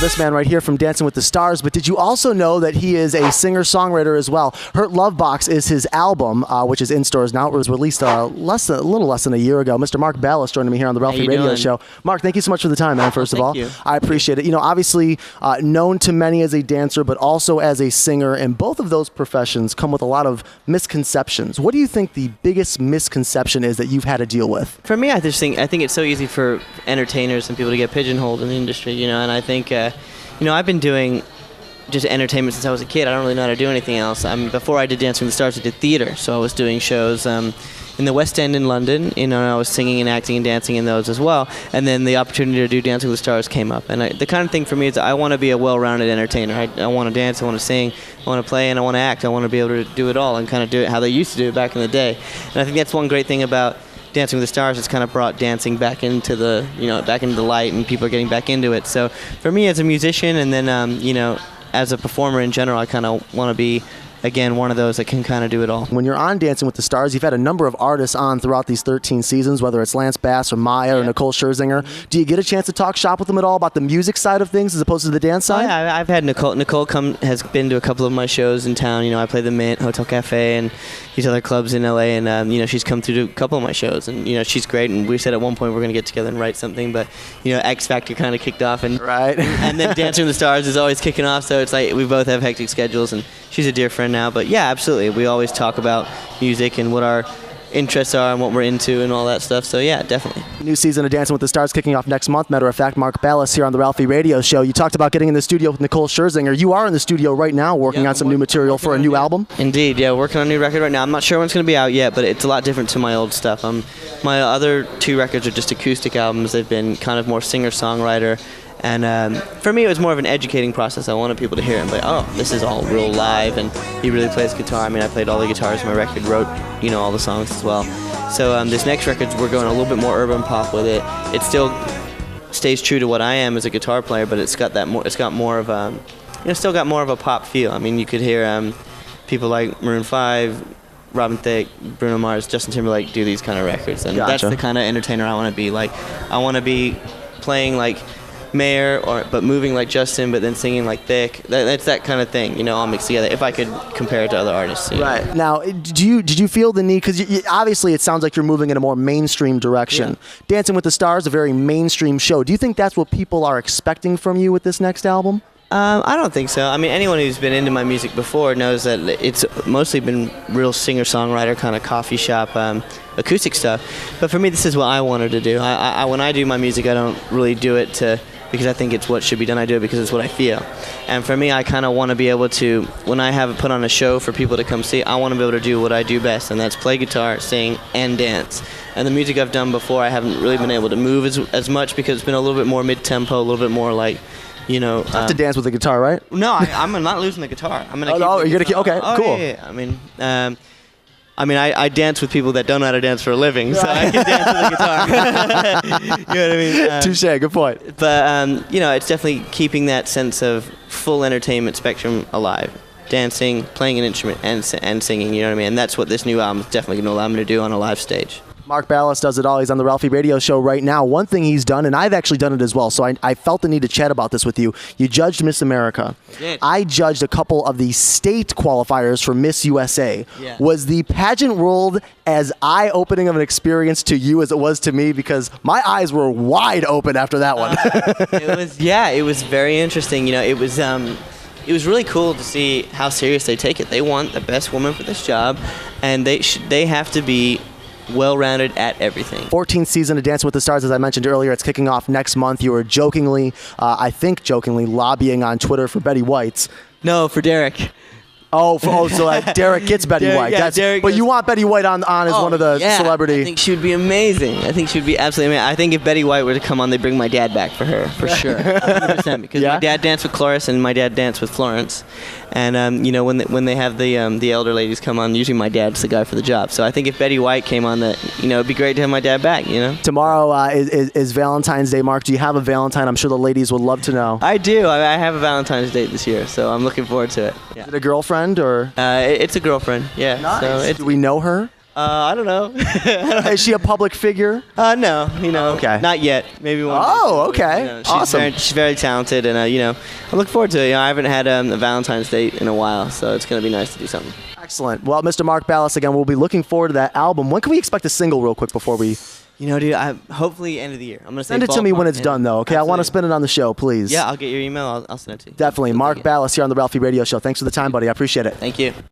this man right here from Dancing with the Stars, but did you also know that he is a singer-songwriter as well? Hurt Love Box is his album, which is in stores now. It was released a little less than a year ago. Mr. Mark Ballas joining me here on the Ralphie Radio Show. Mark, thank you so much for the time, man, first of all. You. I appreciate it. You know, obviously known to many as a dancer, but also as a singer, and both of those professions come with a lot of misconceptions. What do you think the biggest misconception is that you've had to deal with? For me, I think it's so easy for entertainers and people to get pigeonholed in the industry, you know, and I think, I've been doing just entertainment since I was a kid. I don't really know how to do anything else. Before I did Dancing with the Stars, I did theater, so I was doing shows in the West End in London, you know, and I was singing and acting and dancing in those as well, and then the opportunity to do Dancing with the Stars came up, and the kind of thing for me is I want to be a well-rounded entertainer. I want to dance, I want to sing, I want to play, and I want to act. I want to be able to do it all and kind of do it how they used to do it back in the day, and I think that's one great thing about Dancing with the Stars. It's kind of brought dancing back into the, back into the light, and people are getting back into it. So for me as a musician, and then, as a performer in general, I kind of want to be, again, one of those that can kind of do it all. When you're on Dancing with the Stars, you've had a number of artists on throughout these 13 seasons, whether it's Lance Bass or Maya or Nicole Scherzinger. Do you get a chance to talk shop with them at all about the music side of things as opposed to the dance side? Yeah, I've had Nicole. Nicole has been to a couple of my shows in town. I play the Mint, Hotel Cafe, and these other clubs in LA, and she's come through to a couple of my shows, and she's great. And we said at one point we're going to get together and write something, but X Factor kind of kicked off, and and then Dancing with the Stars is always kicking off. So it's like we both have hectic schedules, and she's a dear friend now. But yeah, absolutely. We always talk about music and what our interests are and what we're into and all that stuff. So yeah, definitely. New season of Dancing with the Stars kicking off next month. Matter of fact, Mark Ballas here on the Ralphie Radio Show. You talked about getting in the studio with Nicole Scherzinger. You are in the studio right now working on some new material for a new album? Indeed, yeah, working on a new record right now. I'm not sure when it's going to be out yet, but it's a lot different to my old stuff. My other two records are just acoustic albums. They've been kind of more singer-songwriter. And for me, it was more of an educating process. I wanted people to hear it and be like, oh, this is all real live, and he really plays guitar. I mean, I played all the guitars in my record, wrote, all the songs as well. So this next record, we're going a little bit more urban pop with it. It still stays true to what I am as a guitar player, but it's got more of a pop feel. I mean, you could hear people like Maroon 5, Robin Thicke, Bruno Mars, Justin Timberlake do these kind of records, and that's the kind of entertainer I want to be. Like, I want to be playing like Mayer, but moving like Justin, but then singing like Thicke. That's that kind of thing, all mixed together. If I could compare it to other artists. Right. Now, did you feel the need, because obviously it sounds like you're moving in a more mainstream direction. Yeah. Dancing with the Stars, a very mainstream show. Do you think that's what people are expecting from you with this next album? I don't think so. I mean, anyone who's been into my music before knows that it's mostly been real singer-songwriter kind of coffee shop acoustic stuff. But for me, this is what I wanted to do. When I do my music, I don't really do it because I think it's what should be done. I do it because it's what I feel. And for me, I kind of want to be able to, when I have put on a show for people to come see, I want to be able to do what I do best, and that's play guitar, sing, and dance. And the music I've done before, I haven't really been able to move as much because it's been a little bit more mid-tempo, a little bit more like, Not to dance with the guitar, right? No, I'm not losing the guitar. I'm gonna. You're gonna keep. Okay, cool. Yeah. I dance with people that don't know how to dance for a living, so I can dance with a guitar. You know what I mean? Touche, good point. But, it's definitely keeping that sense of full entertainment spectrum alive. Dancing, playing an instrument, and singing, you know what I mean? And that's what this new album is definitely going to allow me to do on a live stage. Mark Ballas does it all. He's on the Ralphie Radio Show right now. One thing he's done, and I've actually done it as well, so I felt the need to chat about this with you. You judged Miss America. I judged a couple of the state qualifiers for Miss USA. Yeah. Was the pageant world as eye-opening of an experience to you as it was to me? Because my eyes were wide open after that one. It was very interesting. It was really cool to see how serious they take it. They want the best woman for this job, and they have to be well-rounded at everything. 14th season of Dancing with the Stars, as I mentioned earlier, it's kicking off next month. You were jokingly, lobbying on Twitter for Betty White's. No, for Derek. So Derek gets Betty White. Derek but you want Betty White on as one of the celebrity. I think she would be amazing. I think she would be absolutely amazing. I think if Betty White were to come on, they'd bring my dad back for her, for sure. 100%, because my dad danced with Cloris and my dad danced with Florence. And, when they have the elder ladies come on, usually my dad's the guy for the job. So I think if Betty White came on, it'd be great to have my dad back, Tomorrow is Valentine's Day, Mark. Do you have a Valentine? I'm sure the ladies would love to know. I do. I have a Valentine's date this year, so I'm looking forward to it. Yeah. Is it a girlfriend or? It's a girlfriend, yeah. Nice. So do we know her? I don't know. Is she a public figure? No, Okay. not yet. Maybe one. Oh, day. okay. She's Awesome. She's very talented, and I look forward to it. I haven't had a Valentine's date in a while, so it's gonna be nice to do something. Excellent. Well, Mr. Mark Ballas, again, we'll be looking forward to that album. When can we expect a single, real quick, before we? Dude, hopefully end of the year. I'm gonna Send it to me when it's done, though. Okay, Absolutely. I want to spin it on the show, please. Yeah, I'll get your email. I'll send it to you. Definitely. Mark Ballas here on the Ralphie Radio Show. Thanks for the time, buddy. I appreciate it. Thank you.